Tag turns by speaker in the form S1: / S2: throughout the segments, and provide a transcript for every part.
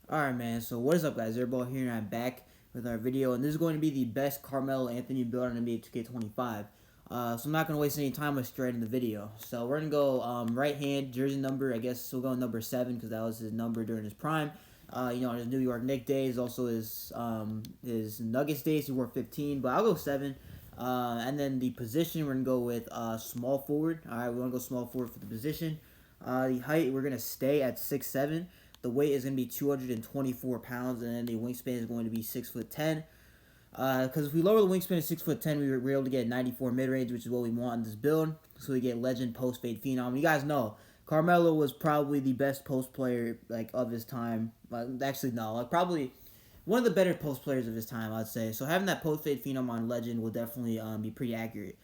S1: Alright, man, so what is up, guys? Airball here, and I'm back with our video, and this is going to be the best Carmelo Anthony build on NBA 2K25. So I'm not going to waste any time with straight in the video. So we're going to go right hand, jersey number. I guess we'll go number 7 because that was his number during his prime. On his New York Knicks days, also his Nuggets days, he wore 15, but I'll go 7. And then the position, we're going to go with small forward. Alright, we're going to go small forward for the position. The height, we're going to stay at 6'7". The weight is going to be 224 pounds, and then the wingspan is going to be 6'10". Because if we lower the wingspan to 6'10", we're able to get 94 mid range, which is what we want in this build. So we get legend post fade phenom. You guys know Carmelo was probably the best post player of his time. Actually, no, probably one of the better post players of his time, I'd say. So having that post fade phenom on legend will definitely be pretty accurate.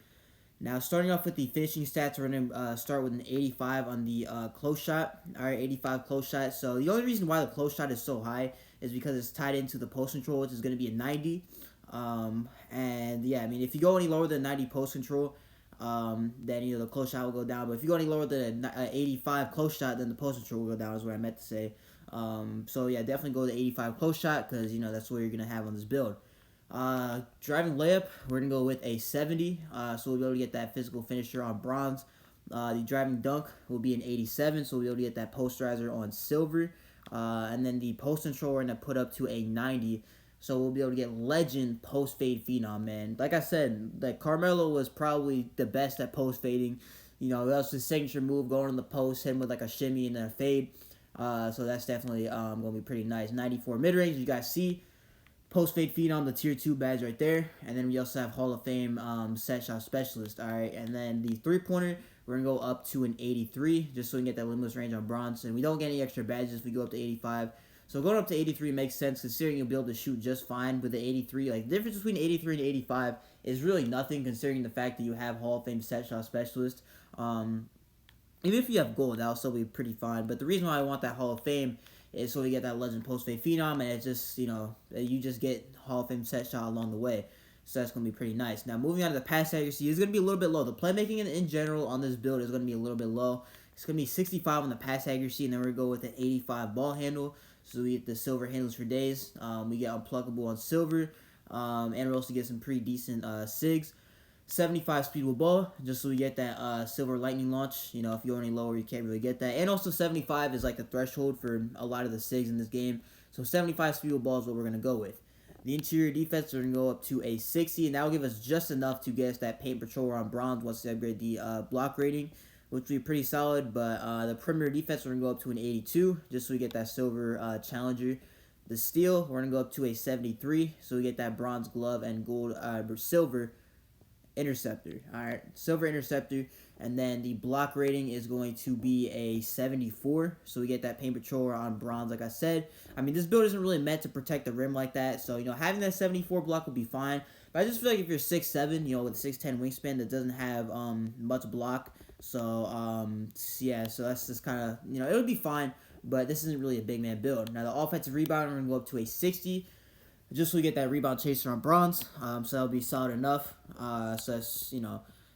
S1: Now, starting off with the finishing stats, we're going to start with an 85 on the close shot. All right, 85 close shot. So the only reason why the close shot is so high is because it's tied into the post control, which is going to be a 90. And yeah, I mean, if you go any lower than 90 post control, then the close shot will go down. But if you go any lower than 85 close shot, then the post control will go down. Is what I meant to say. So yeah, definitely go to 85 close shot because that's what you're gonna have on this build. Driving layup, we're going to go with a 70, so we'll be able to get that physical finisher on bronze. The driving dunk will be an 87, so we'll be able to get that posterizer on silver. And then the post control, we're going to put up to a 90, so we'll be able to get legend post fade phenom, man. Like I said, Carmelo was probably the best at post fading. That was his signature move, going on the post, him with like a shimmy and then a fade. So that's definitely going to be pretty nice. 94 mid range, you guys see. Post fade phenom, the tier 2 badge right there, and then we also have Hall of Fame set shot specialist. All right, and then the 3-pointer, we're gonna go up to an 83 just so we can get that limitless range on bronze, and we don't get any extra badges if we go up to 85. So going up to 83 makes sense considering you'll be able to shoot just fine with the 83. Like, the difference between 83 and 85 is really nothing considering the fact that you have Hall of Fame set shot specialist. Even if you have gold, that'll still be pretty fine. But the reason why I want that Hall of Fame is so we get that legend post fade phenom, and it's just you just get Hall of Fame set shot along the way. So that's gonna be pretty nice. Now moving on to the pass accuracy, is gonna be a little bit low. The playmaking in general on this build is gonna be a little bit low. It's gonna be 65 on the pass accuracy, and then we're gonna go with an 85 ball handle. So we get the silver handles for days. We get unpluckable on silver, and we also get some pretty decent SIGs. 75 speed with ball, just so we get that silver lightning launch. If you go any lower, you can't really get that. And also 75 is like the threshold for a lot of the SIGs in this game. So 75 speed with ball is what we're going to go with. The interior defense, we're going to go up to a 60, and that will give us just enough to get us that paint patrol on bronze once we upgrade the block rating, which will be pretty solid. But the perimeter defense, we're going to go up to an 82, just so we get that silver challenger. The steel, we're going to go up to a 73, so we get that bronze glove and gold silver interceptor. All right, silver interceptor, and then the block rating is going to be a 74, so we get that paint patroller on bronze. Like I said, I mean, this build isn't really meant to protect the rim like that, so having that 74 block will be fine. But I just feel like if you're 6'7", with a 6'10" wingspan, that doesn't have much block, so yeah, so that's just kind of it would be fine, but this isn't really a big man build. Now the offensive rebound, we're gonna go up to a 60, just so we get that rebound chaser on bronze. So that'll be solid enough. So that's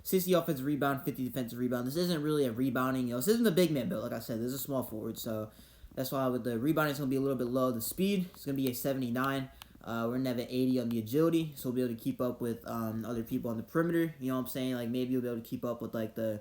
S1: 60 offensive rebound, 50 defensive rebound. This isn't really a rebounding. This isn't a big man build. Like I said, this is a small forward. So that's why with the rebounding, it's gonna be a little bit low. The speed, it's gonna be a 79. We're gonna have an 80 on the agility, so we'll be able to keep up with other people on the perimeter. You know what I'm saying? Like maybe you'll be able to keep up with like the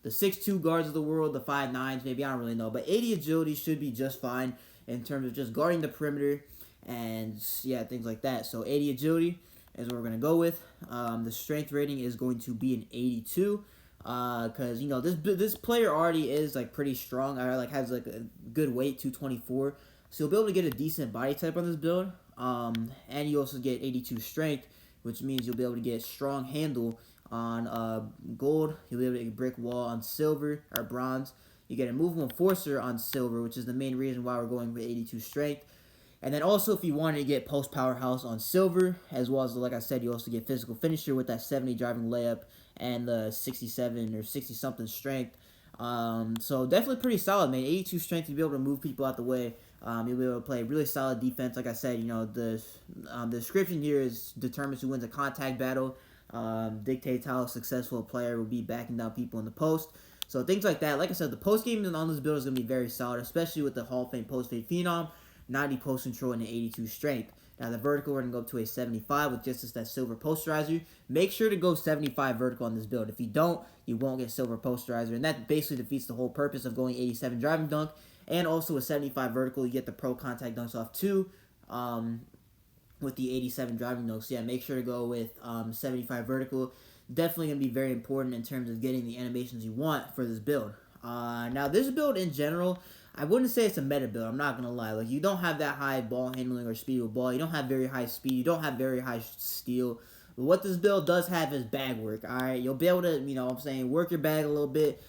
S1: 6'2" guards of the world, the 5'9s, maybe, I don't really know. But 80 agility should be just fine in terms of just guarding the perimeter and yeah, things like that. So 80 agility is what we're going to go with. The strength rating is going to be an 82 because this player already is like pretty strong. Has like a good weight, 224. So you'll be able to get a decent body type on this build. And you also get 82 strength, which means you'll be able to get strong handle on gold. You'll be able to get brick wall on silver or bronze. You get a movable enforcer on silver, which is the main reason why we're going with 82 strength. And then also, if you wanted to get post powerhouse on silver, as well as, like I said, you also get physical finisher with that 70 driving layup and the 67 or 60-something strength. So definitely pretty solid, man. 82 strength, you'll be able to move people out the way. You'll be able to play really solid defense. Like I said, the description here determines who wins a contact battle. Dictates how successful a player will be backing down people in the post. So things like that. Like I said, the post game on this build is going to be very solid, especially with the Hall of Fame post fade phenom. 90 post control, and an 82 strength. Now the vertical, we're going to go up to a 75 with just that silver posterizer. Make sure to go 75 vertical on this build. If you don't, you won't get silver posterizer, and that basically defeats the whole purpose of going 87 driving dunk. And also with 75 vertical, you get the pro contact dunks off too. With the 87 driving dunks. So yeah, make sure to go with 75 vertical. Definitely going to be very important in terms of getting the animations you want for this build. Now this build in general, I wouldn't say it's a meta build. I'm not going to lie. Like, you don't have that high ball handling or speed with ball. You don't have very high speed. You don't have very high steal. But what this build does have is bag work. Alright, you'll be able to, you know what I'm saying, work your bag a little bit.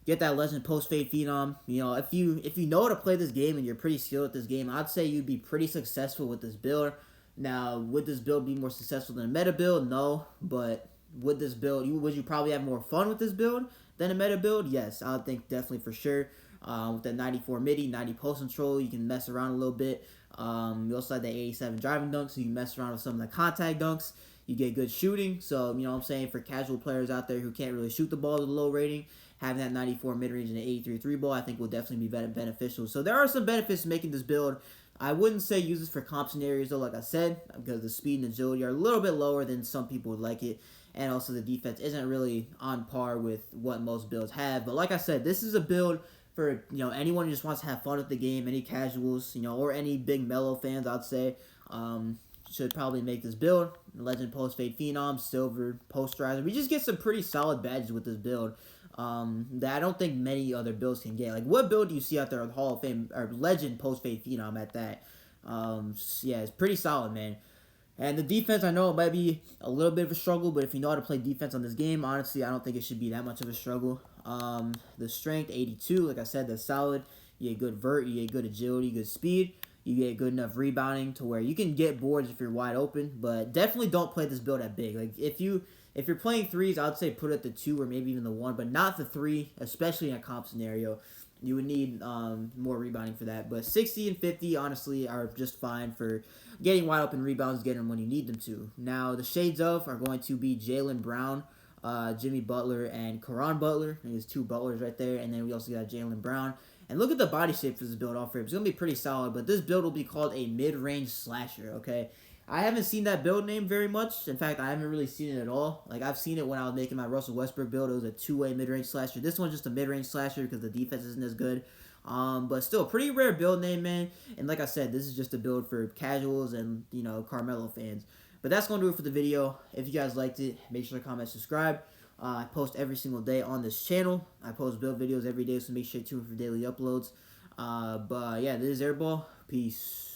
S1: Get that legend post-fade phenom. You know, if you know how to play this game and you're pretty skilled at this game, I'd say you'd be pretty successful with this build. Now, would this build be more successful than a meta build? No, but would this build, would you probably have more fun with this build than a meta build? Yes, I would think definitely for sure. With that 94 midi, 90 post control, you can mess around a little bit. You also have that 87 driving dunks, so you can mess around with some of the contact dunks. You get good shooting, so, you know what I'm saying, for casual players out there who can't really shoot the ball with a low rating, having that 94 mid-range and an 83 3 ball, I think will definitely be beneficial. So there are some benefits to making this build. I wouldn't say use this for comp scenarios, though, like I said, because the speed and agility are a little bit lower than some people would like it. And also the defense isn't really on par with what most builds have. But like I said, this is a build for, you know, anyone who just wants to have fun with the game, any casuals, you know, or any big Melo fans, I'd say, should probably make this build. Legend Post Fade Phenom, Silver, Posterizer. We just get some pretty solid badges with this build that I don't think many other builds can get. Like, what build do you see out there with Hall of Fame, or Legend Post Fade Phenom at that? Yeah, it's pretty solid, man. And the defense, I know it might be a little bit of a struggle, but if you know how to play defense on this game, honestly, I don't think it should be that much of a struggle. The strength, 82, like I said, that's solid. You get good vert, you get good agility, good speed. You get good enough rebounding to where you can get boards if you're wide open, but definitely don't play this build at big. Like, if you're playing threes, I'd say put it at the 2 or maybe even the 1, but not the 3, especially in a comp scenario. You would need more rebounding for that. But 60 and 50, honestly, are just fine for getting wide open rebounds, getting them when you need them to. Now, the shades of are going to be Jaylen Brown, Jimmy Butler, and Caron Butler. There's 2 Butlers right there. And then we also got Jaylen Brown. And look at the body shape for this build off rip. It's going to be pretty solid, but this build will be called a mid-range slasher, okay? I haven't seen that build name very much. In fact, I haven't really seen it at all. Like, I've seen it when I was making my Russell Westbrook build. It was a 2-way mid-range slasher. This one's just a mid-range slasher because the defense isn't as good. But still, pretty rare build name, man. And like I said, this is just a build for casuals and, you know, Carmelo fans. But that's going to do it for the video. If you guys liked it, make sure to comment, subscribe. I post every single day on this channel. I post build videos every day, so make sure to tune in for daily uploads. But yeah, this is Airball. Peace.